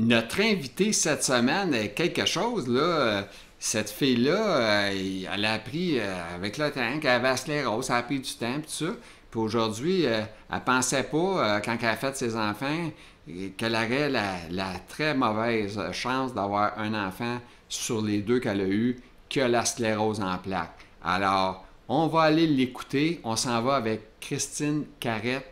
Notre invitée cette semaine est quelque chose, là. Cette fille-là, elle a appris avec le temps qu'elle avait la sclérose, ça a pris du temps, tout ça. Puis aujourd'hui, elle pensait pas, quand elle a fait ses enfants, qu'elle aurait la très mauvaise chance d'avoir un enfant sur les deux qu'elle a eu que la sclérose en plaques. Alors, on va aller l'écouter. On s'en va avec Christine Carrette.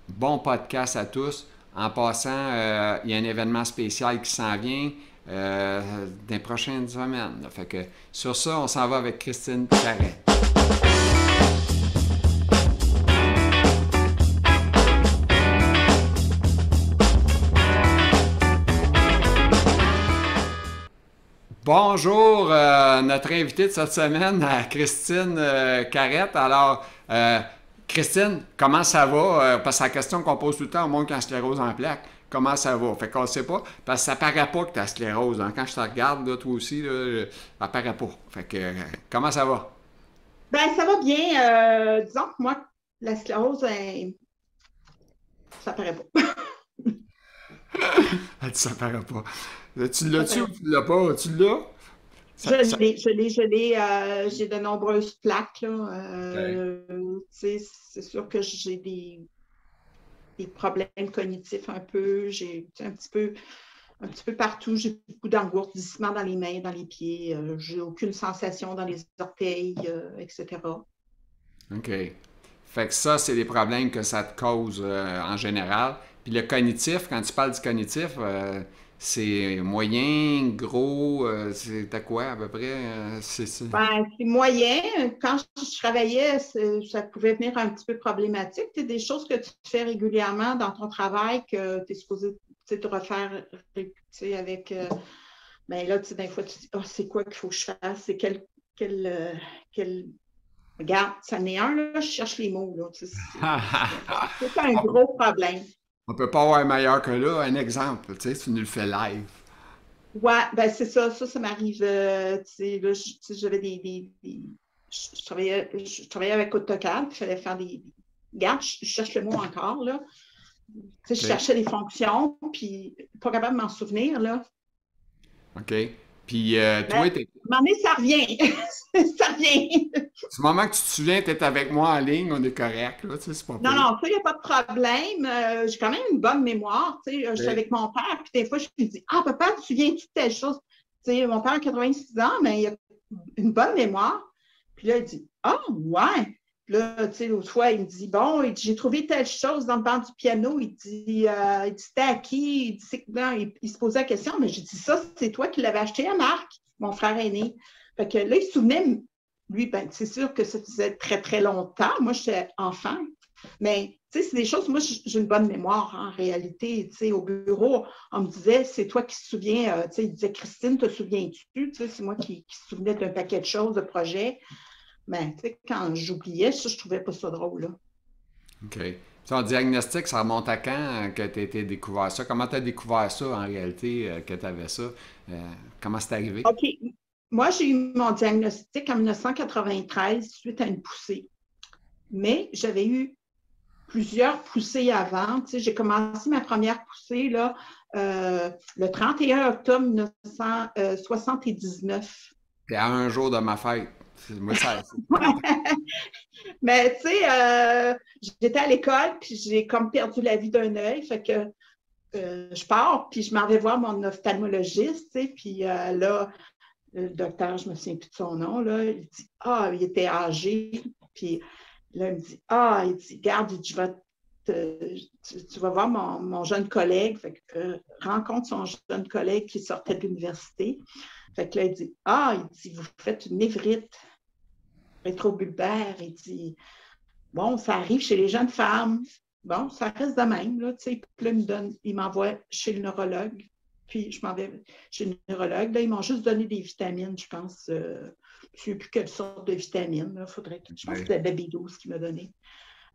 Bon podcast à tous. En passant, il y a un événement spécial qui s'en vient dans les prochaines semaines. Fait que, sur ça, on s'en va avec Christine Carrette. Bonjour, notre invitée de cette semaine, Christine Carrette. Alors, Christine, comment ça va? Parce que c'est la question qu'on pose tout le temps au monde qui a sclérose en plaques. Comment ça va? Fait qu'on ne sait pas, parce que ça paraît pas que tu as sclérose. Hein. Quand je te regarde, là, toi aussi, là, ça paraît pas. Fait que, comment ça va? Ben, ça va bien. Disons que moi, la sclérose, ça paraît pas. Elle dit ça paraît pas. Tu Ça l'as-tu ou paraît tu l'as pas? Tu l'as? Je Ça... l'ai, je l'ai, je l'ai. J'ai de nombreuses plaques, là. OK. Tu sais, c'est sûr que j'ai des problèmes cognitifs un peu. J'ai tu sais, un petit peu partout. J'ai beaucoup d'engourdissement dans les mains, dans les pieds. J'ai aucune sensation dans les orteils, etc. OK. Fait que ça, c'est des problèmes que ça te cause en général. Puis le cognitif, quand tu parles du cognitif, c'est moyen, gros, c'est à quoi à peu près? C'est ça. Ben, c'est moyen. Quand je travaillais, ça pouvait venir un petit peu problématique. Tu sais, des choses que tu fais régulièrement dans ton travail que tu es supposé tu sais, te refaire tu sais, avec. Ben là, tu sais, des fois, tu dis, oh, c'est quoi qu'il faut que je fasse? C'est quel. Regarde, ça n'est un, là, je cherche les mots. Là, tu sais, c'est un gros problème. On peut pas avoir meilleur que là. Un exemple, tu sais, tu nous le fais live. Ouais, ben c'est ça. Ça m'arrive. Tu sais, là, tu sais, j'avais je travaillais avec AutoCAD, puis il fallait faire des. Regarde, je cherche le mot encore, là. Tu sais, je OK? cherchais des fonctions, puis pas capable de m'en souvenir, là. OK? Puis Mais à un toi, moment donné, ça revient. Ça revient. du moment que tu te souviens, tu es avec moi en ligne, on est correct, là, tu sais, c'est pas Non, pire. non, ça, il n'y a pas de problème. J'ai quand même une bonne mémoire. Tu sais, je suis OK? avec mon père, puis des fois, je lui dis, ah, papa, tu souviens-tu de telle chose? Tu sais, mon père a 86 ans, mais il a une bonne mémoire. Puis là, il dit, ah, ouais. Puis là, tu sais, l'autre fois, il me dit, bon, j'ai trouvé telle chose dans le banc du piano. Il dit c'était à qui? Non, il se posait la question, mais j'ai dit, ça, c'est toi qui l'avais acheté à Marc, mon frère aîné. Fait que là, il se souvenait, lui, ben, c'est sûr que ça faisait très, très longtemps. Moi, j'étais enfant. Mais, tu sais, c'est des choses, moi, j'ai une bonne mémoire en réalité. Tu sais, au bureau, on me disait, c'est toi qui te souviens, tu sais, il disait, Christine, te souviens-tu? Tu sais, c'est moi qui se souvenais d'un paquet de choses, de projets. Mais, tu sais, quand j'oubliais, ça, je trouvais pas ça drôle, là. OK. Ton diagnostic, ça remonte à quand que tu as été découvert ça? Comment tu as découvert ça en réalité, que tu avais ça? Comment c'est arrivé? OK. Moi, j'ai eu mon diagnostic en 1993 suite à une poussée. Mais j'avais eu plusieurs poussées avant. Tu sais, j'ai commencé ma première poussée là, le 31 octobre 1979. Puis à un jour de ma fête. Moi, ça. Mais tu sais, j'étais à l'école, puis j'ai comme perdu la vie d'un œil. Fait que je pars, puis je m'en vais voir mon ophtalmologiste, tu sais, puis là, le docteur, je me souviens plus de son nom, là, il dit, ah, il était âgé, puis là, il me dit, ah, il dit, garde, tu vas voir mon jeune collègue, fait que, rencontre son jeune collègue qui sortait de l'université. Fait que là, il dit, ah, il dit, vous faites une névrite rétrobulbaire. Il dit, bon, ça arrive chez les jeunes femmes. Bon, ça reste de même, là, tu sais. Puis là, il m'envoie chez le neurologue. Puis je m'en vais chez le neurologue. Là, ils m'ont juste donné des vitamines, je pense. Je ne sais plus quelle sorte de vitamines. Là. Je pense que Ouais. c'était la B12 qui m'a donné.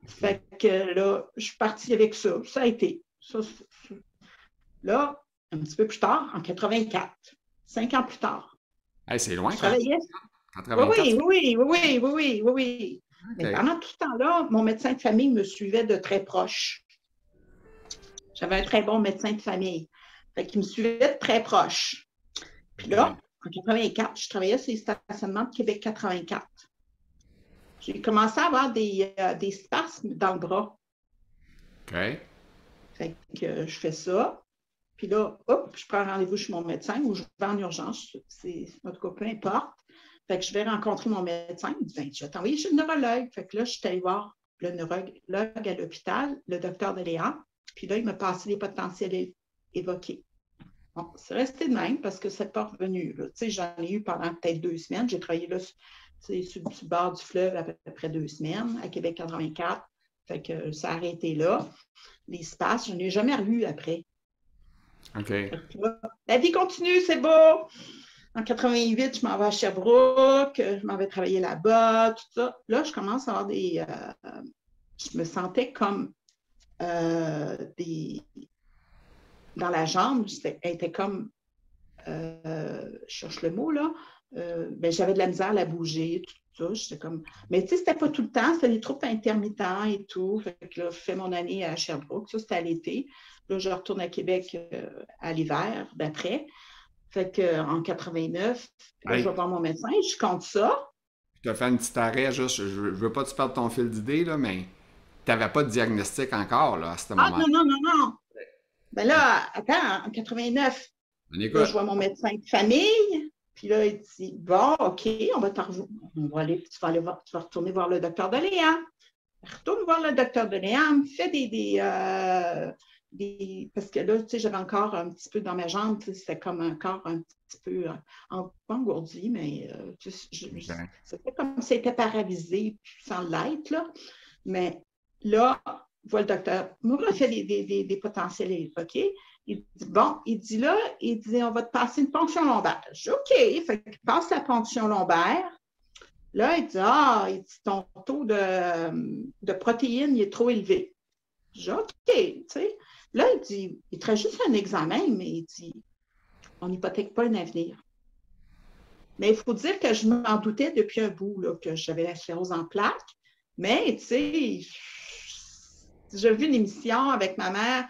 Fait que là, je suis partie avec ça. Ça a été. Là, un petit peu plus tard, en 84, 5 ans plus tard, Hey, c'est loin je quand même. travaillais. Oui, 84. oui, oui, oui, oui, oui, oui, oui. Mais OK. pendant tout ce temps-là, mon médecin de famille me suivait de très proche. J'avais un très bon médecin de famille. Fait qu'il me suivait de très proche. Puis là, en 84, je travaillais sur les stationnements de Québec 84. J'ai commencé à avoir des spasmes dans le bras. OK. Fait que je fais ça. Puis là, hop, je prends rendez-vous chez mon médecin ou je vais en urgence. En tout cas, peu importe. Fait que je vais rencontrer mon médecin. Il dit, ben, je vais t'envoyer chez le neurologue. Fait que là, je suis allée voir le neurologue à l'hôpital, le docteur Deléa. Puis là, il m'a passé les potentiels évoqués. Bon, c'est resté de même parce que c'est pas revenu. Tu sais, j'en ai eu pendant peut-être 2 semaines. J'ai travaillé là, sur le bord du fleuve à peu près 2 semaines, à Québec 84. Fait que ça a arrêté là. Les spasmes, je n'ai jamais revu après. OK. Là, la vie continue, c'est beau. En 88, je m'en vais à Sherbrooke, je m'en vais travailler là-bas, tout ça. Là, je commence à avoir je me sentais comme des. Dans la jambe, elle était comme. Je cherche le mot, là. Ben, j'avais de la misère à la bouger, tout ça. J'étais comme. Mais tu sais, c'était pas tout le temps, c'était des troubles intermittents et tout. Fait que là, je fais mon année à Sherbrooke, ça, c'était à l'été. Là, je retourne à Québec à l'hiver d'après. Fait qu'en 89, là, je vais voir mon médecin, je compte ça. Je te fais un petit arrêt, juste, je veux pas que tu perdes ton fil d'idée, là, mais tu n'avais pas de diagnostic encore, là, à ce Ah, moment-là. non, non, non, non. Ben là, attends, en 89, On là, je écoute. vois mon médecin de famille. Puis là, il dit, bon, OK, on va aller, tu vas retourner voir le docteur de Léa. Retourne voir le docteur de Léa, fais parce que là, tu sais, j'avais encore un petit peu dans ma jambe, tu sais, c'était comme encore un petit peu, pas engourdi, mais OK. c'était comme si c'était paralysé, sans l'être, là. Mais là, voit le docteur, nous, on fait des potentiels, OK? Il dit, bon, il dit là, il dit, on va te passer une ponction lombaire. Je dis, OK, fait qu'il passe la ponction lombaire. Là, il dit, ton taux de protéines, il est trop élevé. Je dis, OK, tu sais. Là, il dit, il traite juste un examen, mais il dit, on n'hypothèque pas un avenir. Mais il faut dire que je m'en doutais depuis un bout, là, que j'avais la sclérose en plaques. Mais, tu sais, j'ai vu une émission avec ma mère,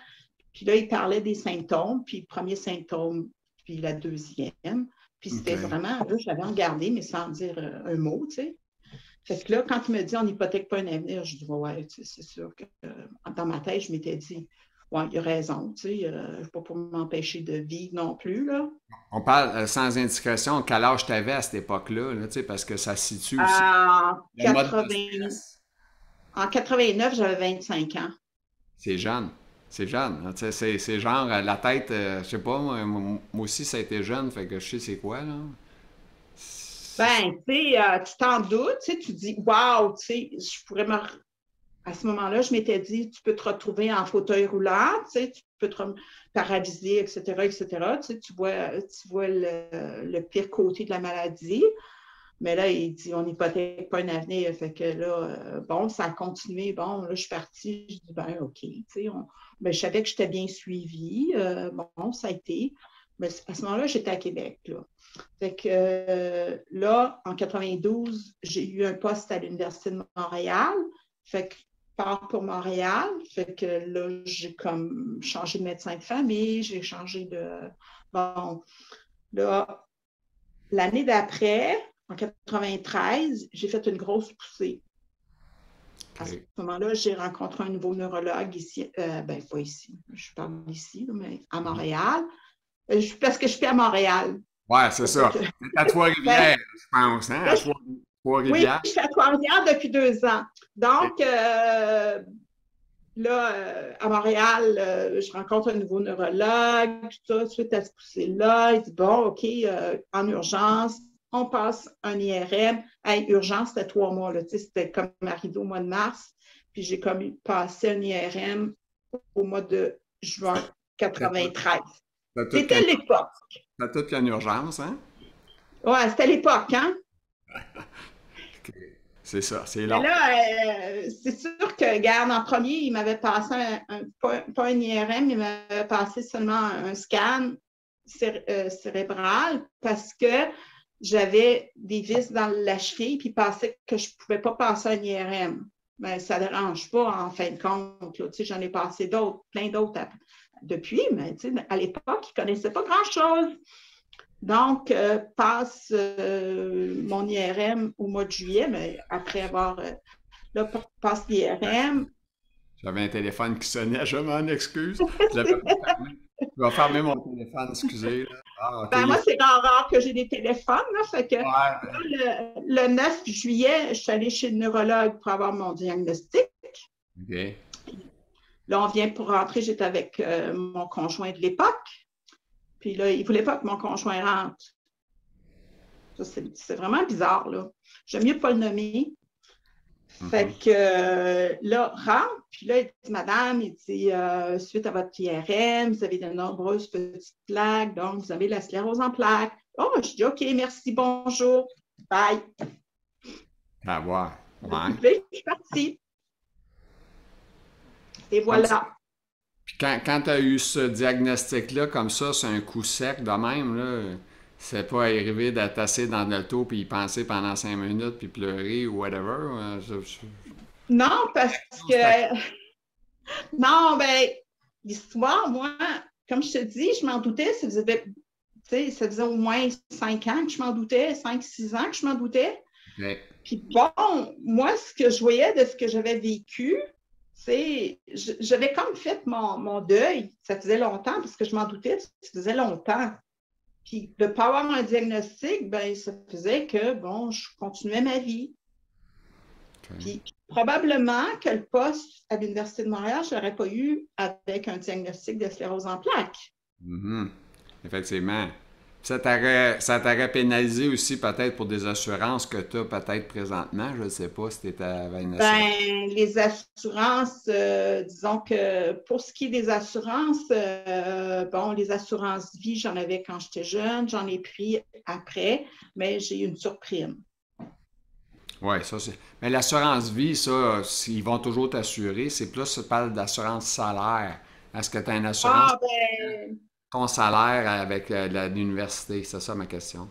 puis là, il parlait des symptômes, puis le premier symptôme, puis la deuxième. Puis c'était OK. vraiment, là, j'avais regardé, mais sans dire un mot, tu sais. Fait que là, quand il me dit on n'hypothèque pas un avenir, je dis ouais, c'est sûr que dans ma tête, je m'étais dit, ouais, il a raison, tu sais, pas pour m'empêcher de vivre non plus, là. On parle sans indiscrétion, quel âge tu avais à cette époque-là, là, tu sais, parce que ça situe aussi En le mode de 80, stress. en 89, j'avais 25 ans. C'est jeune. C'est jeune. Là, tu sais, c'est genre la tête, je sais pas, moi aussi ça a été jeune, fait que je sais c'est quoi, là. Ben, tu sais, tu t'en doutes, tu sais, tu dis, waouh, tu sais, à ce moment-là, je m'étais dit, tu peux te retrouver en fauteuil roulant, tu sais, tu peux te paralyser, etc., etc. Tu sais, tu vois le pire côté de la maladie. Mais là, il dit, on n'hypothèque pas un avenir. Fait que là, bon, ça a continué. Bon, là, je suis partie. Je dis, ben, OK. Tu sais, ben, je savais que j'étais bien suivie. Bon, ça a été. Mais à ce moment-là, j'étais à Québec, là. Fait que là, en 92, j'ai eu un poste à l'Université de Montréal. Fait que je pars pour Montréal. Fait que là, j'ai comme changé de médecin de famille. J'ai changé de. Bon, là, l'année d'après, en 93, j'ai fait une grosse poussée. À ce OK. moment-là, j'ai rencontré un nouveau neurologue ici, ben pas ici, je parle ici, mais à Mhm. Montréal, parce que je suis à Montréal. Ouais, c'est Pour ça ça. que, C'est à ben, Trois-Rivières, je pense, hein? là, oui, Trois-Rivières. je suis à Trois-Rivières depuis 2 ans. OK. Donc, là, à Montréal, je rencontre un nouveau neurologue, tout ça, suite à ce poussée-là. Il dit, bon, OK, en urgence, on passe un IRM. Hey, urgence, c'était 3 mois, là, c'était comme arrivé au mois de mars. Puis j'ai comme passé un IRM au mois de juin T'as tout, 93. t'as tout C'était l'époque. t'as tout qu'une urgence, hein? Ouais, c'était l'époque, hein? OK. C'est ça, c'est Mais long. là, c'est sûr que, regarde, en premier, il m'avait passé pas un IRM, il m'avait passé seulement un scan cérébral parce que j'avais des vis dans la cheville, puis il pensait que je ne pouvais pas passer un IRM. Mais ça ne dérange pas, en fin de compte. Tu sais, j'en ai passé d'autres, plein d'autres depuis, mais à l'époque, ils ne connaissaient pas grand-chose. Donc, passe mon IRM au mois de juillet, mais après avoir là, passe l'IRM. J'avais un téléphone qui sonnait, je m'en excuse. Je l'avais pas fermé. Je vais fermer mon téléphone, excusez. Là. Ah, OK. Ben, moi, c'est rare que j'ai des téléphones. Là, fait que, Ouais, le 9 juillet, je suis allée chez le neurologue pour avoir mon diagnostic. OK. Là, on vient pour rentrer, j'étais avec mon conjoint de l'époque. Puis là, il ne voulait pas que mon conjoint rentre. C'est vraiment bizarre, là. J'aime mieux pas le nommer. Fait que là, rentre, puis là, il dit, Madame, il dit, suite à votre IRM, vous avez de nombreuses petites plaques, donc vous avez la sclérose en plaques. Oh, je dis, OK, merci, bonjour, bye. À voir. Ouais. Puis, je suis partie. Et voilà. Puis quand tu as eu ce diagnostic-là, comme ça, c'est un coup sec de même, là, c'est pas arrivé d'être assis dans l'auto puis y penser pendant 5 minutes puis pleurer ou whatever. Non, parce que, non, ben, l'histoire, moi, comme je te dis, je m'en doutais, ça faisait au moins 5 ans que je m'en doutais, 5-6 ans que je m'en doutais. Okay. Puis bon, moi, ce que je voyais de ce que j'avais vécu, c'est, j'avais comme fait mon deuil. Ça faisait longtemps, parce que je m'en doutais, ça faisait longtemps. Puis de ne pas avoir un diagnostic, ben, ça faisait que, bon, je continuais ma vie. Okay. Puis probablement que le poste à l'Université de Montréal, je n'aurais pas eu avec un diagnostic de sclérose en plaques. Mm-hmm. Effectivement. Ça t'aurait pénalisé aussi peut-être pour des assurances que tu as peut-être présentement. Je ne sais pas si tu avais une assurance. Ben, les assurances, disons que pour ce qui est des assurances, bon, les assurances vie, j'en avais quand j'étais jeune, j'en ai pris après, mais j'ai eu une surprime. Oui, ça c'est. Mais l'assurance vie, ça, ils vont toujours t'assurer. C'est plus, tu parles d'assurance salaire. Est-ce que tu as une assurance? Ah, ben. Ton salaire avec l'université, c'est ça ma question.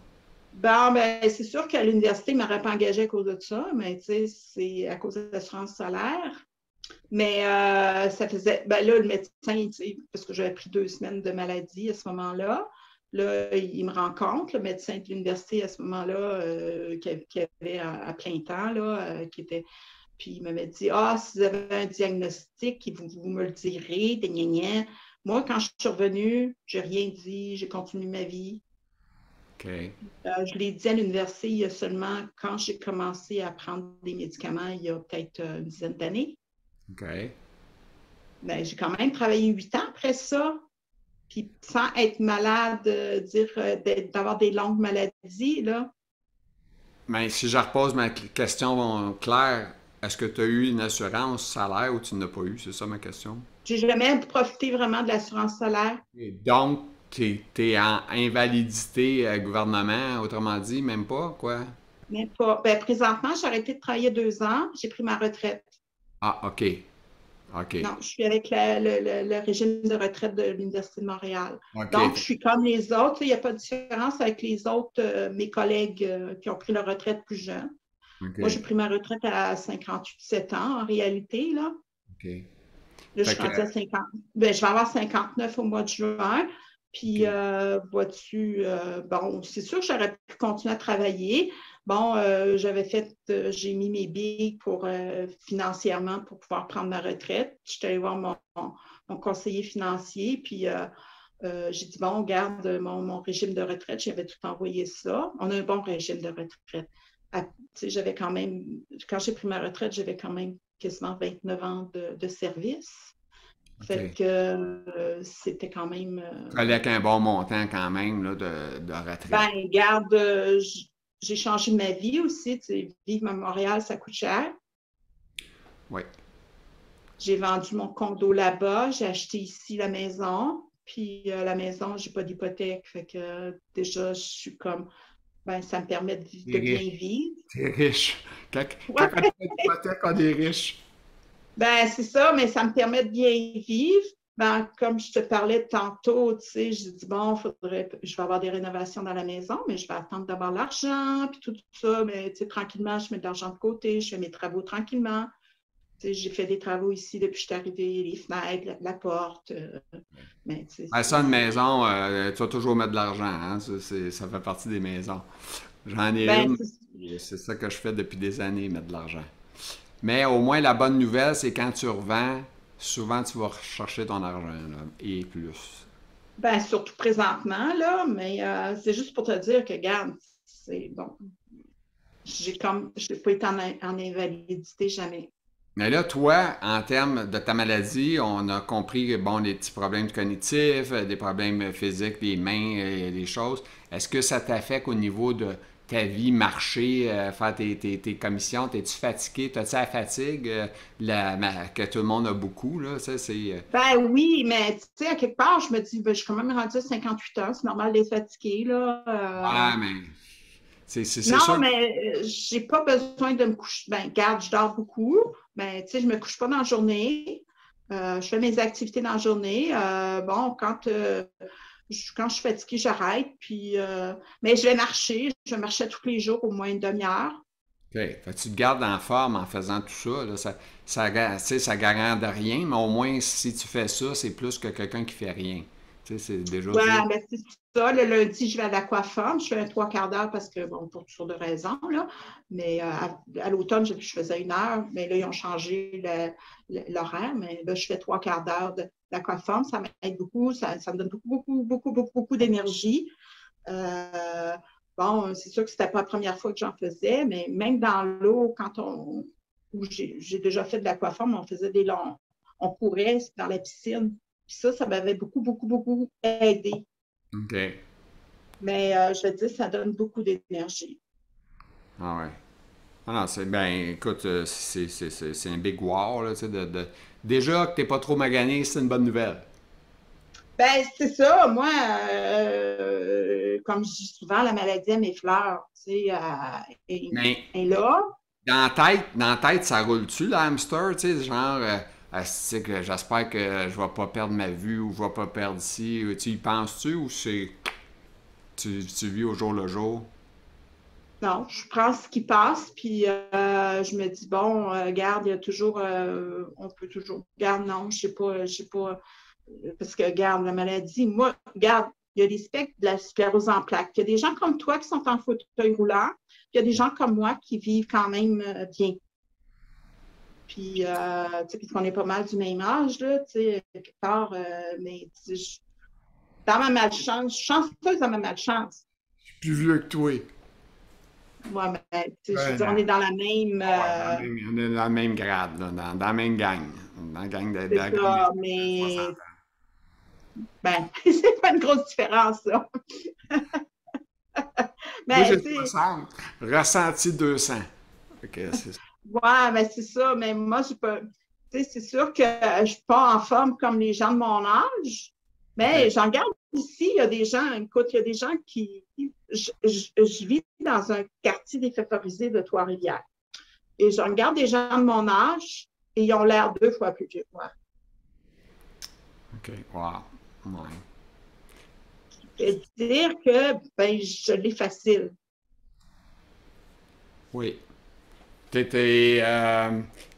Ben, c'est sûr qu'à l'université, ils ne m'auraient pas engagé à cause de ça, mais tu sais, c'est à cause de l'assurance salaire. Mais ça faisait, ben là, le médecin, parce que j'avais pris 2 semaines de maladie à ce moment-là, là, il me rencontre, le médecin de l'université à ce moment-là, qui avait à plein temps, là, qui était. Puis il m'avait dit, si vous avez un diagnostic, vous me le direz, des gna. Moi, quand je suis revenue, je n'ai rien dit, j'ai continué ma vie. OK. Je l'ai dit à l'université il y a seulement, quand j'ai commencé à prendre des médicaments, il y a peut-être une dizaine d'années. OK. Ben, j'ai quand même travaillé 8 ans après ça. Puis sans être malade, d'avoir des longues maladies, là. Mais si je repose ma question claire, est-ce que tu as eu une assurance salaire ou tu n'as pas eu? C'est ça ma question. J'ai jamais profité vraiment de l'assurance salaire. Et donc, tu es en invalidité gouvernement, autrement dit, même pas, quoi? Même pas. Ben, présentement, j'ai arrêté de travailler 2 ans. J'ai pris ma retraite. Ah, OK. OK. Non, je suis avec le régime de retraite de l'Université de Montréal. Okay. Donc, je suis comme les autres. Il n'y a pas de différence avec les autres, mes collègues qui ont pris leur retraite plus jeune. Okay. Moi, j'ai pris ma retraite à 58-7 ans, en réalité, là. OK. Là, je suis rendue à 50. Ben, je vais avoir 59 au mois de juin. Puis, vois-tu, bon, c'est sûr que j'aurais pu continuer à travailler. Bon, j'ai mis mes billes financièrement pour pouvoir prendre ma retraite. Je suis allée voir mon conseiller financier, puis j'ai dit, bon, regarde mon régime de retraite, j'avais tout envoyé ça. On a un bon régime de retraite. J'avais quand même, quand j'ai pris ma retraite, j'avais quand même quasiment 29 ans de service. Fait que c'était quand même. Avec un bon montant quand même là, de retraite. Ben, regarde, j'ai changé ma vie aussi. Vivre à Montréal, ça coûte cher. Oui. J'ai vendu mon condo là-bas, j'ai acheté ici la maison. Puis la maison, j'ai pas d'hypothèque. Fait que déjà, je suis comme. Ben, ça me permet de bien vivre. T'es riche. Quand on n'a pas d'hypothèque, on est riche. Ben, c'est ça, mais ça me permet de bien vivre. Ben, comme je te parlais tantôt, tu sais, je dis, bon, je vais avoir des rénovations dans la maison, mais je vais attendre d'avoir l'argent, puis tout ça. Mais, tu sais, tranquillement, je mets de l'argent de côté, je fais mes travaux tranquillement. j'ai fait des travaux ici depuis que je suis arrivée, les fenêtres, la porte. Mais Ben, ça, une maison, tu vas toujours mettre de l'argent, hein? Ça fait partie des maisons. J'en ai ben, une, et c'est ça que je fais depuis des années, mettre de l'argent. Mais au moins, la bonne nouvelle, c'est quand tu revends, souvent tu vas rechercher ton argent, là, et plus. ben, surtout présentement, là, mais c'est juste pour te dire que, regarde, c'est bon. Je n'ai pas été en invalidité jamais. Mais là, toi, en termes de ta maladie, on a compris, bon, des petits problèmes cognitifs, des problèmes physiques, les mains, les choses. Est-ce que ça t'affecte au niveau de ta vie, marcher, faire tes commissions? T'es-tu fatigué? T'as-tu la fatigue que tout le monde a beaucoup, là? Ça, c'est... Ben oui, mais tu sais, à quelque part, je me dis, ben, je suis quand même rendue à 58 ans, c'est normal d'être fatiguée, là. Ouais, mais c'est Non, sûr. mais j'ai pas besoin de me coucher. Ben, garde, je dors beaucoup. Ben, tu sais, je me couche pas dans la journée. Je fais mes activités dans la journée. Bon, quand je suis fatiguée, j'arrête. Mais je vais marcher. Je marchais tous les jours au moins une demi-heure. OK. Fait que tu te gardes en forme en faisant tout ça. Là. Tu sais, ça garant de rien, mais au moins, si tu fais ça, c'est plus que quelqu'un qui fait rien. Tu sais, c'est déjà Ouais, ça. ben c'est ça. Le lundi, je vais à l'aquafum. Je fais un trois quarts d'heure parce que, bon, pour toutes sortes de raisons, là. Mais à l'automne, je faisais une heure. Mais là, ils ont changé l'horaire. Mais là, je fais trois quarts d'heure d'aquafum. Ça m'aide beaucoup. Ça me donne beaucoup d'énergie. Euh, bon, c'est sûr que c'était pas la première fois que j'en faisais, mais même dans l'eau, où j'ai déjà fait de l'aquafum, on faisait des longs, on courait dans la piscine. Puis ça m'avait beaucoup aidé. OK. Mais je veux dire, ça donne beaucoup d'énergie. Ah ouais. Ah non, ben, écoute, c'est un big wow, là, tu sais, déjà que t'es pas trop magané, c'est une bonne nouvelle. Ben, c'est ça. Moi, comme je dis souvent, la maladie à mes fleurs, tu sais, Mais est là. dans la tête, ça roule-tu, le hamster, tu sais, genre, asti que j'espère que je vais pas perdre ma vue ou je vais pas perdre ici, tu y penses-tu ou tu vis au jour le jour? Non, je prends ce qui passe, puis je me dis, bon, garde, il y a toujours, on peut toujours, garde, non, je sais pas, parce que, garde, la maladie, moi, garde, il y a des spectres de la sclérose en plaques. Il y a des gens comme toi qui sont en fauteuil roulant, puis il y a des gens comme moi qui vivent quand même bien. Puis, tu sais, puisqu'on est pas mal du même âge, là, tu sais, quelque part, mais dans ma malchance, je suis chanceuse dans ma malchance. Plus vieux que toi. Moi, mais, tu sais, je veux Ouais, dire, non. on est dans la même. Ah ouais, on est dans le même grade, là, dans la même gang. Dans la gang de C'est la gang des ça, 60 mais ans. ben, c'est pas une grosse différence, ça. Moi, Mais, j'ai tu sais, 60. Ressenti 200. Ok, c'est ça. ouais, mais c'est ça. Mais moi, je peux. Tu sais, c'est sûr que je suis pas en forme comme les gens de mon âge, mais OK. j'en garde ici. Il y a des gens, écoute, il y a des gens qui. Je vis dans un quartier défavorisé de Trois-Rivières. Et je regarde des gens de mon âge et ils ont l'air deux fois plus vieux que moi. OK. Wow. Ouais. Et dire que ben, je l'ai facile. Oui.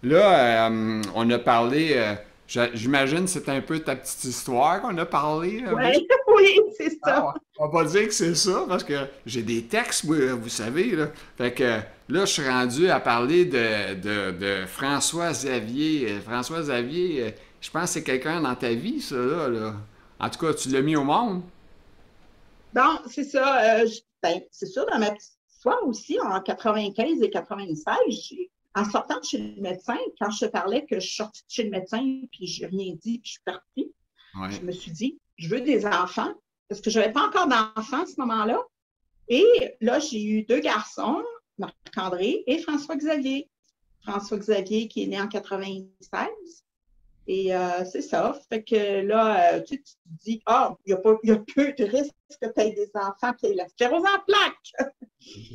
Là, on a parlé, j'imagine que c'est un peu ta petite histoire qu'on a parlé un peu. Oui, oui, c'est Ah ça. ouais. On va pas dire que c'est ça, parce que j'ai des textes, moi, vous savez, là. Fait que là, je suis rendu à parler de François Xavier. François Xavier, je pense que c'est quelqu'un dans ta vie, ça, là. En tout cas, tu l'as mis au monde. Bon, c'est ça. Ben, c'est sûr, dans ma petite histoire aussi, en 95 et 96, en sortant de chez le médecin, quand je te parlais que je suis sortie de chez le médecin, puis je n'ai rien dit, puis je suis partie, Ouais. je me suis dit, je veux des enfants, parce que je n'avais pas encore d'enfants à ce moment-là. Et là, j'ai eu deux garçons, Marc-André et François-Xavier. François-Xavier qui est né en 96. Et c'est ça. Fait que là, tu te dis, ah, il y a peu de risques que tu aies des enfants qui aient la sclérose en plaques.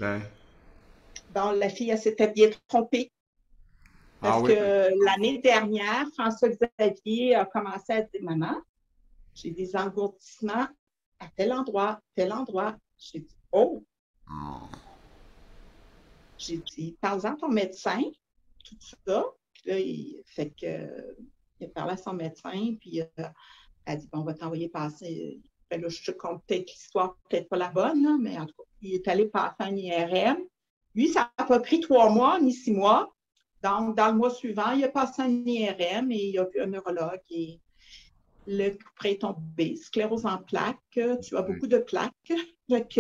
Ouais. Bon, la fille, elle s'était bien trompée Ah parce oui. que l'année dernière, François-Xavier a commencé à dire, maman, j'ai des engourdissements à tel endroit, tel endroit. J'ai dit, oh, Oh. j'ai dit, parle-en à ton médecin, tout ça. Puis là, fait que, il a parlé à son médecin, puis elle a dit, bon, on va t'envoyer passer. Ben là, je te compte peut-être l'histoire, peut-être pas la bonne, là, mais en tout cas, il est allé passer un IRM. Lui, ça n'a pas pris 3 mois ni 6 mois. Donc, dans le mois suivant, il a passé un IRM et il a vu un neurologue et le prêt est tombé. Sclérose en plaques, tu as beaucoup de plaques. Donc,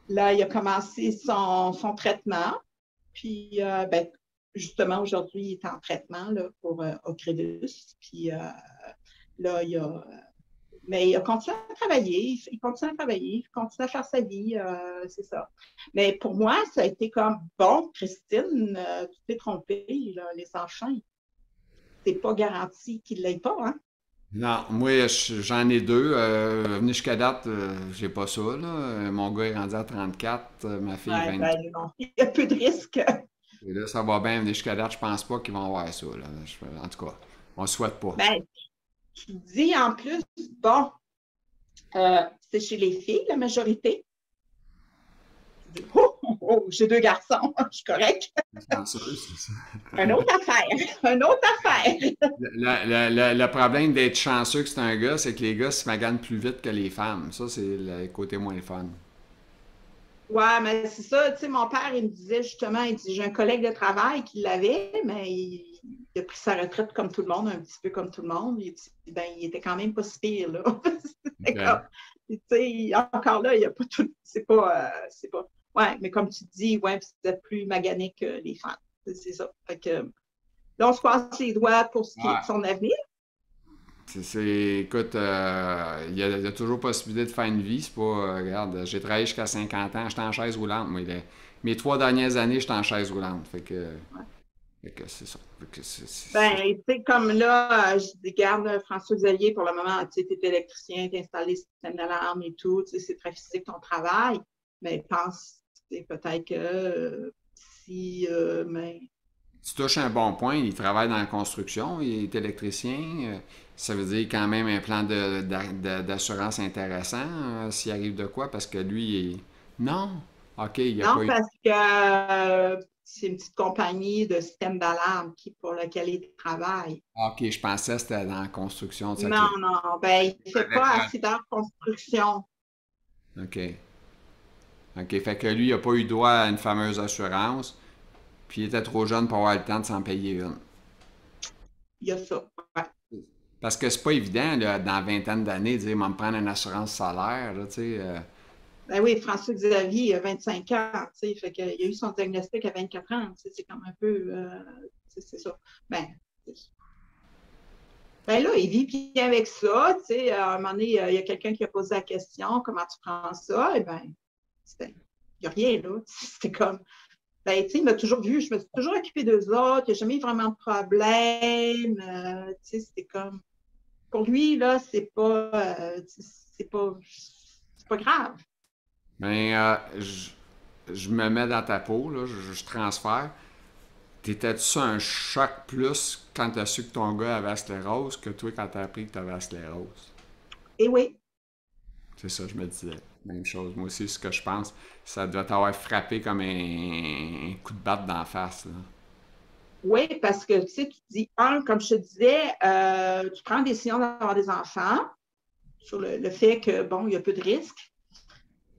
là, il a commencé son traitement. Puis, ben, justement, aujourd'hui, il est en traitement là, pour Ocrevus. Puis là, mais il a continué à travailler, il continue à travailler, il continue à faire sa vie, c'est ça. Mais pour moi, ça a été comme, bon, Christine, tu t'es trompée, là, les enfants, c'est pas garanti qu'ils l'aient pas, hein? Non, moi, j'en ai deux. Venez jusqu'à date, j'ai pas ça, là. Mon gars est rendu à 34, ma fille Ouais, 20. ben non, il y a peu de risques. Et là, ça va bien. Venez jusqu'à date, je pense pas qu'ils vont avoir ça, là. En tout cas, on le souhaite pas. Ben, tu dis en plus, bon, c'est chez les filles, la majorité. Tu dis, oh, oh, oh, j'ai 2 garçons, je suis correct. Chanceux, c'est ça. Une autre affaire, une autre affaire. Le problème d'être chanceux que c'est un gars, c'est que les gars se maganent plus vite que les femmes. Ça, c'est le côté moins fun. Ouais, mais c'est ça, tu sais, mon père, il me disait justement, il dit, j'ai un collègue de travail qui l'avait, mais il a pris sa retraite comme tout le monde, un petit peu comme tout le monde. Il dit, ben, il était quand même pas si pire, là. C'était OK. comme, tu sais, encore là, il n'y a pas tout, c'est pas, ouais, mais comme tu dis, ouais, vous êtes plus magané que les femmes. C'est ça. Fait que, là, on se passe les doigts pour ce qui est de Ouais. son avenir. Écoute, il y a toujours possibilité de faire une vie. C'est pas, regarde, j'ai travaillé jusqu'à 50 ans, j'étais en chaise roulante. Moi, mes 3 dernières années, j'étais en chaise roulante. Fait que c'est ça. Fait que Ben, tu sais, comme là, je dis, garde François Xavier pour le moment, tu sais, tu es électricien, tu installes les systèmes d'alarme et tout, tu sais, c'est très physique ton travail, mais pense, tu sais, peut-être que si, mais, tu touches un bon point. Il travaille dans la construction, il est électricien. Ça veut dire quand même un plan d'assurance intéressant s'il arrive de quoi, parce que lui, non. OK, il n'y a non, pas eu. parce que c'est une petite compagnie de système d'alarme pour laquelle il travaille. OK, je pensais que c'était dans la construction de ça. OK. Non, non, ben, il ne fait Avec pas la- assez d'heures de construction. OK. OK. Fait que lui, il n'a pas eu droit à une fameuse assurance, puis il était trop jeune pour avoir le temps de s'en payer une. Il y a ça. Ouais. Parce que c'est pas évident, là, dans la vingtaine d'années, de dire, me prendre une assurance salaire, là, tu sais. Ben oui, François Xavier, il a 25 ans, tu sais, fait qu'il a eu son diagnostic à 24 ans, tu sais, c'est comme un peu, c'est ça. Ben, ben là, il vit bien avec ça, tu sais, à un moment donné, il y a quelqu'un qui a posé la question, comment tu prends ça? Eh ben, il n'y a rien, là. C'était comme, ben, tu sais, il m'a toujours vu, je me suis toujours occupée d'eux autres, il n'y a jamais eu vraiment de problème, tu sais, c'était comme, pour lui, là, c'est pas grave. Ben, je me mets dans ta peau, là, je transfère. T'étais-tu un choc plus quand t'as su que ton gars avait la sclérose que toi quand t'as appris que t'avais la sclérose? Et oui. C'est ça, je me disais. Même chose. Moi aussi, ce que je pense, ça doit t'avoir frappé comme un coup de batte d'en face, là. Oui, parce que tu sais, tu dis, comme je te disais, tu prends la décision d'avoir des enfants sur le fait que, bon, il y a peu de risques,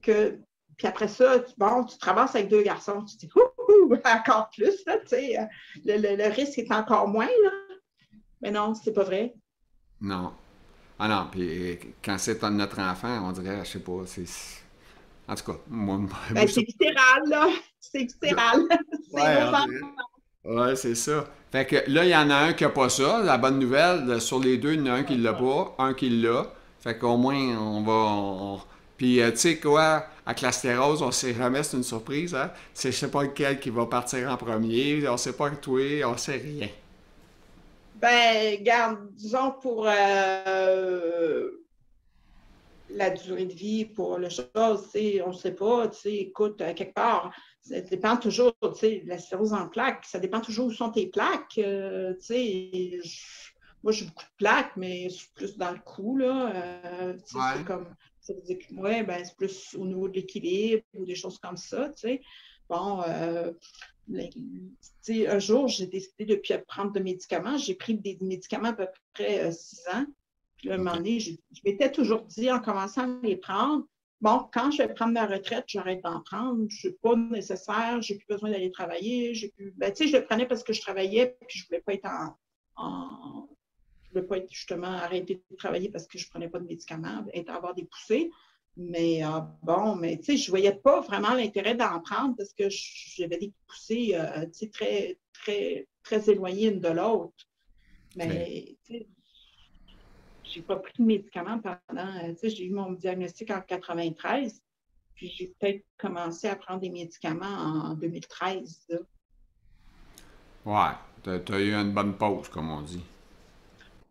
puis après ça, bon, tu te ramasses avec 2 garçons, tu te dis, ouh, encore plus, là, tu sais, le risque est encore moins, là. Mais non, c'est pas vrai. Non. Ah non, puis quand c'est notre enfant, on dirait, je sais pas, c'est. En tout cas, moi Ben, je c'est viscéral, là. C'est viscéral. C'est Ouais, nos on enfants. dirait. Ouais, c'est ça. Fait que là, il y en a un qui a pas ça. La bonne nouvelle, sur les deux, il y en a un qui l'a pas, un qui l'a. Fait qu'au moins, on va. Puis, tu sais quoi, avec la sclérose, on sait jamais, c'est une surprise, hein? Je sais pas lequel qui va partir en premier, on sait pas que toi, on sait rien. Ben, garde, disons pour la durée de vie pour le chose, on ne sait pas, écoute, quelque part, ça dépend toujours, la sclérose en plaques, ça dépend toujours où sont tes plaques. Moi, j'ai beaucoup de plaques, mais c'est plus dans le cou, là. C'est Ouais. comme, ça veut dire que moi, ben, c'est plus au niveau de l'équilibre ou des choses comme ça, tu sais. Bon, Un jour, j'ai décidé de ne plus prendre de médicaments. J'ai pris des médicaments à peu près 6 ans. Puis là, un moment OK. donné, je m'étais toujours dit, en commençant à les prendre, bon, quand je vais prendre ma retraite, j'arrête d'en prendre. Je ne suis pas nécessaire, j'ai plus besoin d'aller travailler. Ben, je le prenais parce que je travaillais, puis je ne voulais pas être je ne voulais pas être justement arrêter de travailler parce que je ne prenais pas de médicaments, avoir des poussées. Mais bon, mais je ne voyais pas vraiment l'intérêt d'en prendre parce que j'avais des poussées très, très, très éloignées l'une de l'autre. OK. Mais je n'ai pas pris de médicaments pendant. J'ai eu mon diagnostic en 93, puis j'ai peut-être commencé à prendre des médicaments en 2013. Là. Ouais, t'as eu une bonne pause, comme on dit.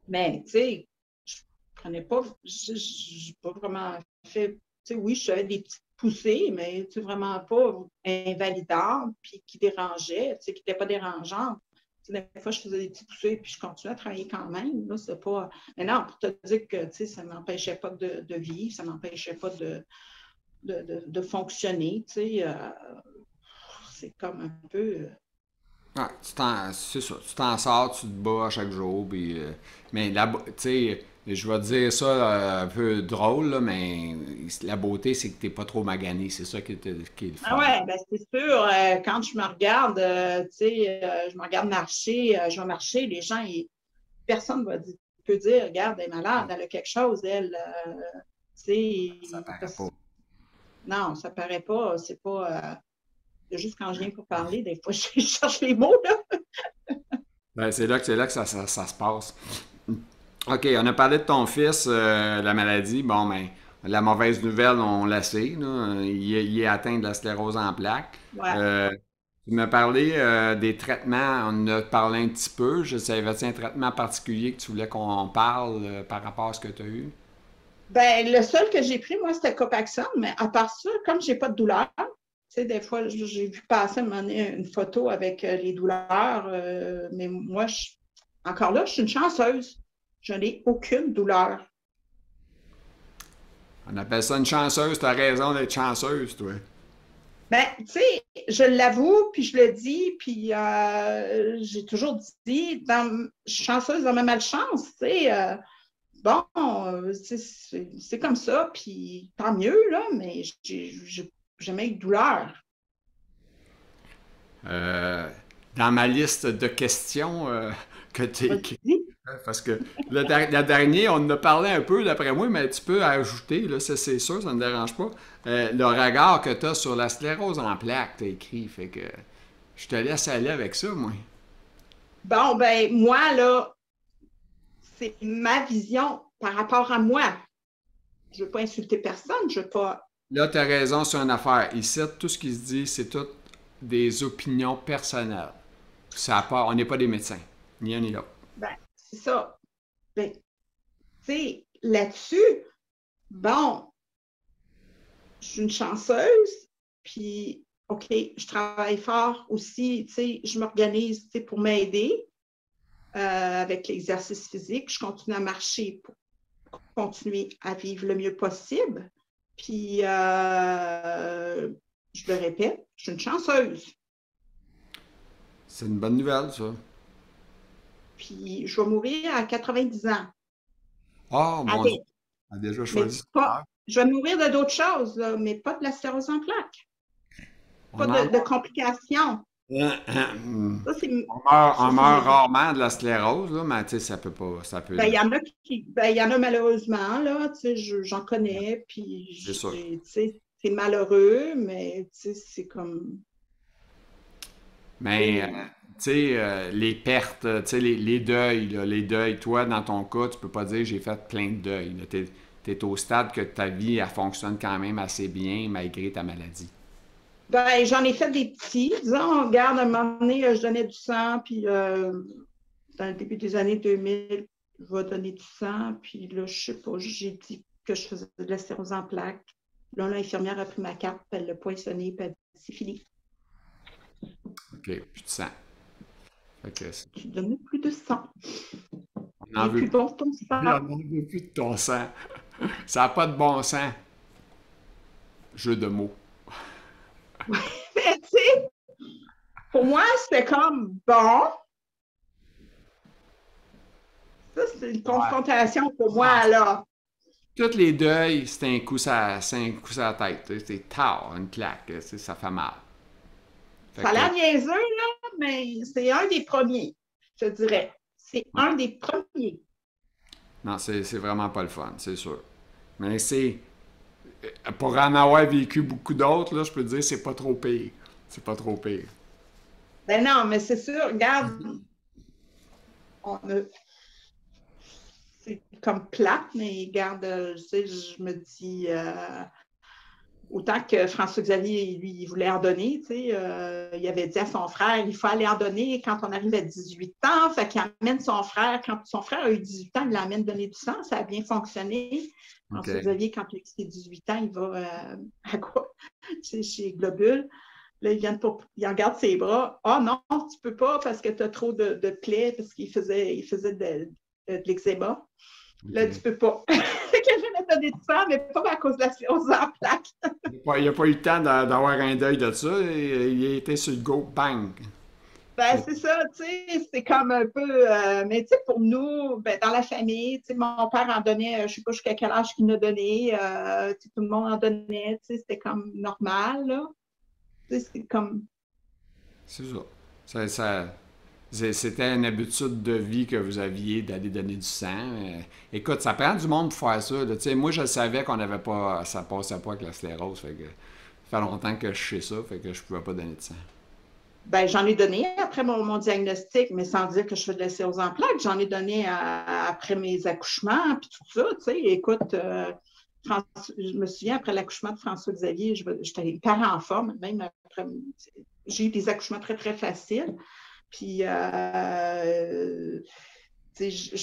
Mais, je prenais pas, je pas vraiment fait, oui, je faisais des petites poussées, mais vraiment pas invalidantes, puis qui dérangeaient, qui n'étaient pas dérangeantes. Des fois, je faisais des petites poussées, puis je continuais à travailler quand même. Là, c'est pas... Mais non, pour te dire que ça ne m'empêchait pas de vivre, ça ne m'empêchait pas de fonctionner. C'est comme un peu. Ouais, c'est ça. Tu t'en sors, tu te bats à chaque jour. Puis, mais tu sais, je vais te dire ça un peu drôle, là, mais la beauté, c'est que t'es pas trop magané. C'est ça qui est le Ah fun. ouais, ben c'est sûr, quand je me regarde, je me regarde marcher, je vais marcher, les gens, personne peut dire, regarde, elle est malade, elle a quelque chose, elle, Ça paraît pas. parce- non, ça paraît pas, c'est pas, c'est juste quand je viens pour parler, des fois, je cherche les mots, là. Ben, c'est là que ça se passe. OK, on a parlé de ton fils, la maladie. Bon, ben, la mauvaise nouvelle, on la sait, là. Il est atteint de la sclérose en plaques. Ouais. Euh, Tu m'as parlé des traitements, on en a parlé un petit peu. Je savais, un traitement particulier que tu voulais qu'on parle par rapport à ce que tu as eu? Ben, le seul que j'ai pris, moi, c'était Copaxone, mais à part ça, comme j'ai pas de douleur, des fois, j'ai vu passer une photo avec les douleurs, mais moi, encore là, je suis une chanceuse. Je n'ai aucune douleur. On appelle ça une chanceuse, tu as raison d'être chanceuse, toi. Ben, je l'avoue, puis je le dis, puis j'ai toujours dit, je suis chanceuse dans ma malchance, bon, c'est comme ça, puis tant mieux, là, mais j'ai jamais eu de douleur. Euh, Dans ma liste de questions que tu as écrites, Vas-y. parce que la dernière, on en a parlé un peu d'après moi, mais tu peux ajouter, là, ça c'est sûr, ça ne me dérange pas, le regard que tu as sur la sclérose en plaques, tu as écrit, fait que je te laisse aller avec ça, moi. Bon, ben, moi, là, c'est ma vision par rapport à moi. Je ne veux pas insulter personne, je ne veux pas. Là, tu as raison sur une affaire. Ici, tout ce qui se dit, c'est toutes des opinions personnelles. Ça a pas, on n'est pas des médecins, ni un ni l'autre. Ben, c'est ça. Ben, là-dessus, bon, je suis une chanceuse, puis, OK, je travaille fort aussi, je m'organise, pour m'aider avec l'exercice physique. Je continue à marcher pour continuer à vivre le mieux possible. Puis, je le répète, je suis une chanceuse. C'est une bonne nouvelle, ça. Puis, je vais mourir à 90 ans. Oh, mon Dieu, Avec, on a déjà mais choisi. pas, je vais mourir de d'autres choses, là, mais pas de la sclérose en plaques, pas On en de complications. Ça, on ça, meurt rarement de la sclérose, là, mais tu sais, ça peut pas. Ça peut. ben, il y en a ben, il y en a malheureusement, là, j'en connais, C'est puis, sûr. c'est malheureux, mais, c'est comme, Mais, tu sais, les pertes, tu sais, les deuils, là, les deuils, toi, dans ton cas, tu peux pas dire j'ai fait plein de deuils. Tu es au stade que ta vie, elle fonctionne quand même assez bien malgré ta maladie. ben, j'en ai fait des petits. Disons, regarde, à un moment donné, je donnais du sang, puis dans le début des années 2000, je vais donner du sang, puis là, je sais pas, j'ai dit que je faisais de la stérose en plaques. Là, l'infirmière a pris ma carte, puis elle l'a poinçonnée, puis elle a dit, c'est fini. OK, plus de sang. Fait que Tu donnes plus de sang. on Il n'en est veut plus plus. bon ton On sang. n'en veut plus de ton sang. Ça n'a pas de bon sang. Jeu de mots. Mais tu sais, Pour moi, c'était comme bon. Ça, c'est une Ouais. confrontation pour Ah, moi, là. tous les deuils, c'est un coup sur la tête. C'est tard, une claque. Ça fait mal. Fait Ça a que, l'air niaiseux, là, mais c'est un des premiers, je dirais. C'est ouais. un des premiers. Non, c'est vraiment pas le fun, c'est sûr. Mais c'est. Pour en avoir vécu beaucoup d'autres, là, je peux te dire, c'est pas trop pire. C'est pas trop pire. Ben non, mais c'est sûr, regarde, on a, c'est comme plate, mais regarde, je sais, je me dis, autant que François-Xavier, lui, il voulait en donner, tu sais, il avait dit à son frère, il faut aller en donner quand on arrive à 18 ans, fait qu'il amène son frère, quand son frère a eu 18 ans, il l'amène donner du sang, ça a bien fonctionné. OK. François-Xavier, quand il a 18 ans, il va à quoi? Chez Globule. Là, il regarde ses bras. Ah non, tu peux pas parce que tu as trop de plaies, parce qu'il faisait de l'eczéma. Là, tu OK. peux pas. Fait que je vais donner de ça, mais pas à cause de la sclérose en plaques. Il a pas eu le temps d'avoir un deuil de ça. Il a été sur le go, bang. Ben, c'est ça, tu sais, c'est comme un peu. Mais tu sais, pour nous, ben, dans la famille, tu sais, mon père en donnait, je ne sais pas jusqu'à quel âge qu'il en a donné, tout le monde en donnait, tu sais, c'était comme normal, là. Tu sais, c'est comme. C'est ça. C'était une habitude de vie que vous aviez d'aller donner du sang. Écoute, ça prend du monde pour faire ça. Là. Tu sais, moi, je savais qu'on n'avait pas. Ça passait pas avec la sclérose. Ça fait longtemps que je sais ça, fait que je pouvais pas donner de sang. Ben, j'en ai donné après mon diagnostic, mais sans dire que je fais de la sclérose en plaques. J'en ai donné après mes accouchements, puis tout ça. Tu sais, écoute, je me souviens, après l'accouchement de François-Xavier, j'étais hyper en forme, même après. J'ai eu des accouchements très, très faciles. Puis, tu sais,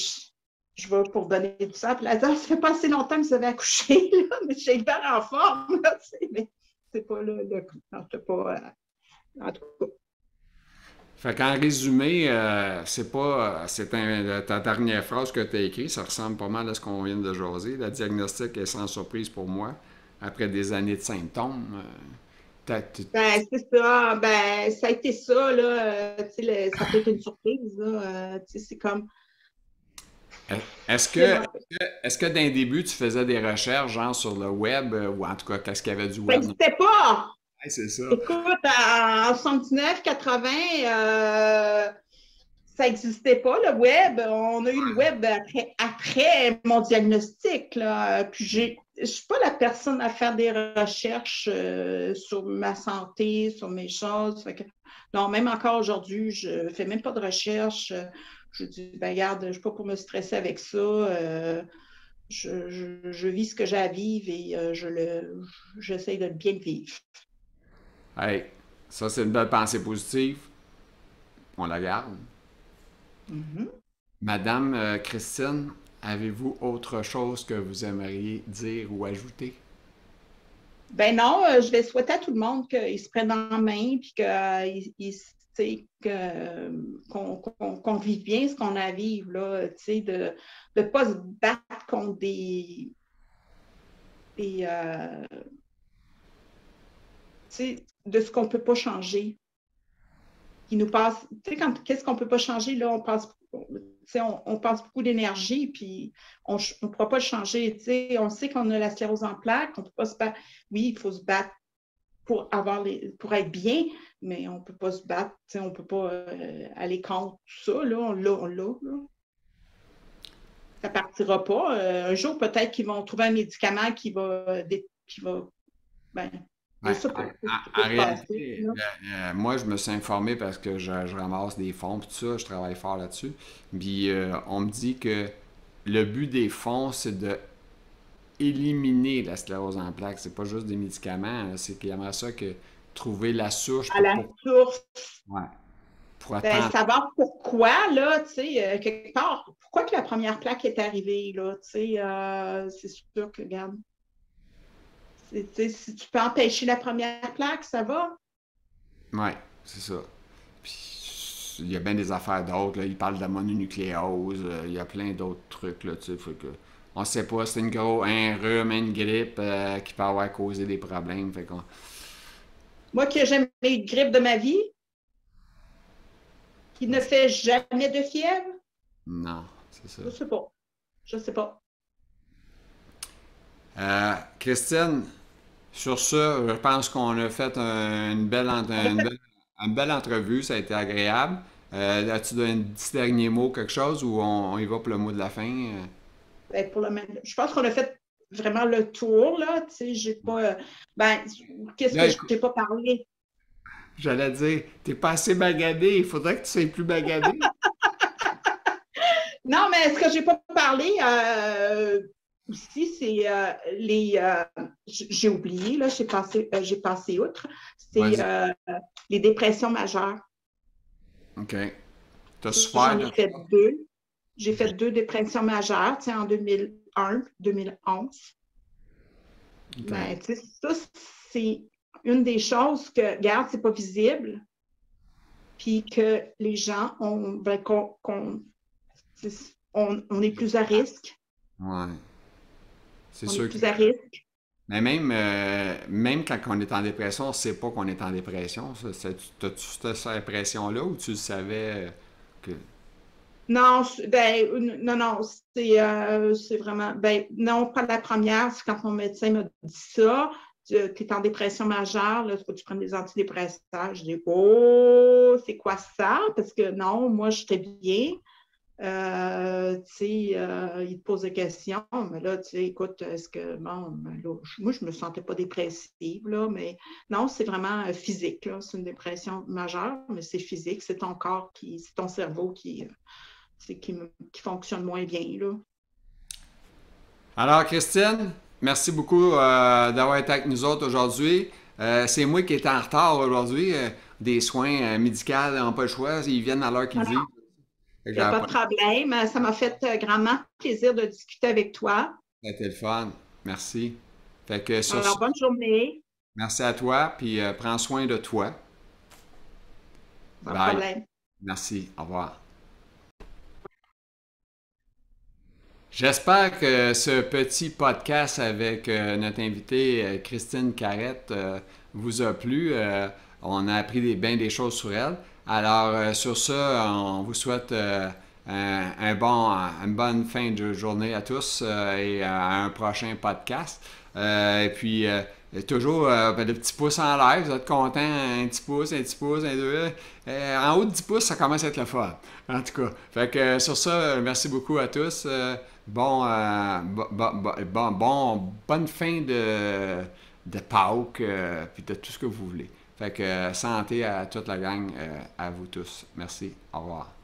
je vais pour donner du sang. Puis là, ça fait pas assez longtemps que vous avez accouché, là, mais je suis hyper en forme, là, tu sais, mais c'est pas le non, c'est pas, en tout cas. Fait qu'en résumé, c'est pas. Ta dernière phrase que tu as écrite, ça ressemble pas mal à ce qu'on vient de jaser. La diagnostic est sans surprise pour moi. Après des années de symptômes, t'as- tu- Ben, c'est ça. Ben, ça a été ça, là. Tu sais, ça peut être une surprise, là. Tu sais, c'est comme. est-ce Mais que, bon, est-ce que d'un début, tu faisais des recherches, genre sur le web, ou en tout cas, qu'est-ce qu'il y avait du ça web? n'existait pas. Ouais, c'est ça. Écoute, en 79, 80, ça n'existait pas, le web. On a eu le web après mon diagnostic, là. Puis, je ne suis pas la personne à faire des recherches sur ma santé, sur mes choses. Fait que, non, même encore aujourd'hui, je ne fais même pas de recherche. Je dis, ben, regarde, je ne suis pas pour me stresser avec ça. Je vis ce que j'ai à vivre et j'essaie de bien le vivre. Hey, ça, c'est une belle pensée positive. On la garde. Mhm. Madame Christine, avez-vous autre chose que vous aimeriez dire ou ajouter? Ben non, je vais souhaiter à tout le monde qu'ils se prennent en main puis qu'on vive bien ce qu'on a à vivre, là, de ne pas se battre contre des de ce qu'on ne peut pas changer. Qui nous passe, qu'est-ce qu'on ne peut pas changer, là, on passe beaucoup d'énergie, puis on ne pourra pas le changer. On sait qu'on a la sclérose en plaques, on ne peut pas se battre. Oui, il faut se battre pour être bien, mais on ne peut pas se battre, on ne peut pas aller contre tout ça, là, on l'a, là. Ça ne partira pas. Un jour, peut-être qu'ils vont trouver un médicament qui va ben, je Ouais, sais pas ce qui peut en se passer, réalité, là. moi, je me suis informé parce que je ramasse des fonds et tout ça, je travaille fort là-dessus. Puis on me dit que le but des fonds, c'est de éliminer la sclérose en plaques. C'est pas juste des médicaments, là, c'est qu'il aimerait ça que trouver la souche À la source. ouais, pour Ben, attendre. savoir pourquoi, là, tu sais, quelque part, pourquoi que la première plaque est arrivée, là, tu sais, c'est sûr que, regarde, si tu peux empêcher la première plaque, ça va. Ouais, c'est ça. Puis il y a bien des affaires d'autres. Là. Il parle de la mononucléose. Il y a plein d'autres trucs. Là, tu sais, on sait pas. C'est un rhume, une grippe qui peut avoir causé des problèmes. Moi qui n'ai jamais eu de grippe de ma vie, Qui ne fait jamais de fièvre? Non, c'est ça. Je sais pas. Je sais pas. Christine, sur ça, je pense qu'on a fait une belle entrevue, ça a été agréable. As-tu un petit dernier mot, quelque chose, ou on y va pour le mot de la fin? Ben, je pense qu'on a fait vraiment le tour, là. Tu sais, j'ai pas. Ben, qu'est-ce Là, que écoute, j'ai pas parlé? j'allais dire, t'es pas assez bagadé, il faudrait que tu sois plus bagadé. Non, mais ce que j'ai pas parlé aussi, c'est j'ai oublié, là, j'ai passé outre. C'est Vas-y. les dépressions majeures. OK. T'as Ça, souffert j'en ai de fait ça? deux. J'ai fait deux dépressions majeures, tu sais, en 2001, 2011. OK. Ben, tu sais, ça, c'est une des choses que, regarde, c'est pas visible, puis que les gens ont, ben, on est plus à risque. Ouais. C'est On est sûr que. plus à risque. Mais même quand on est en dépression, on ne sait pas qu'on est en dépression. T'as-tu cette impression-là ou tu le savais que. Non, non, non, c'est vraiment, ben, non, pas la première, c'est quand mon médecin m'a dit ça, tu es en dépression majeure, là, il faut que tu prennes des antidépresseurs. Je dis, oh, c'est quoi ça? Parce que non, moi, j'étais bien. Tu sais, il te pose des questions, mais là, tu sais, écoute, est-ce que, bon, ben là, moi, je me sentais pas dépressive, là, mais non, c'est vraiment physique, là, c'est une dépression majeure, mais c'est physique, c'est ton corps c'est ton cerveau qui fonctionne moins bien, là. Alors, Christine, merci beaucoup d'avoir été avec nous autres aujourd'hui. C'est moi qui étais en retard aujourd'hui. Des soins médicaux n'ont pas le choix. Ils viennent à l'heure qu'ils Non, non, disent. Fait que il n'y a j'avais pas pas. de problème. Ça m'a fait grandement plaisir de discuter avec toi. C'était le fun. Merci. Fait que sur Alors, ce, bonne journée. merci à toi, puis prends soin de toi. Sans Bye. problème. Merci. Au revoir. J'espère que ce petit podcast avec notre invitée Christine Carrette vous a plu. On a appris bien des choses sur elle. Alors, sur ça, on vous souhaite une bonne fin de journée à tous et à un prochain podcast. Et puis, toujours le petit pouce en live, vous êtes content, un petit pouce, un deux. En haut de 10 pouces, ça commence à être le fun. En tout cas, fait que sur ça, merci beaucoup à tous. Bonne fin de Pâques, puis de tout ce que vous voulez. Fait que santé à toute la gang, à vous tous. Merci. Au revoir.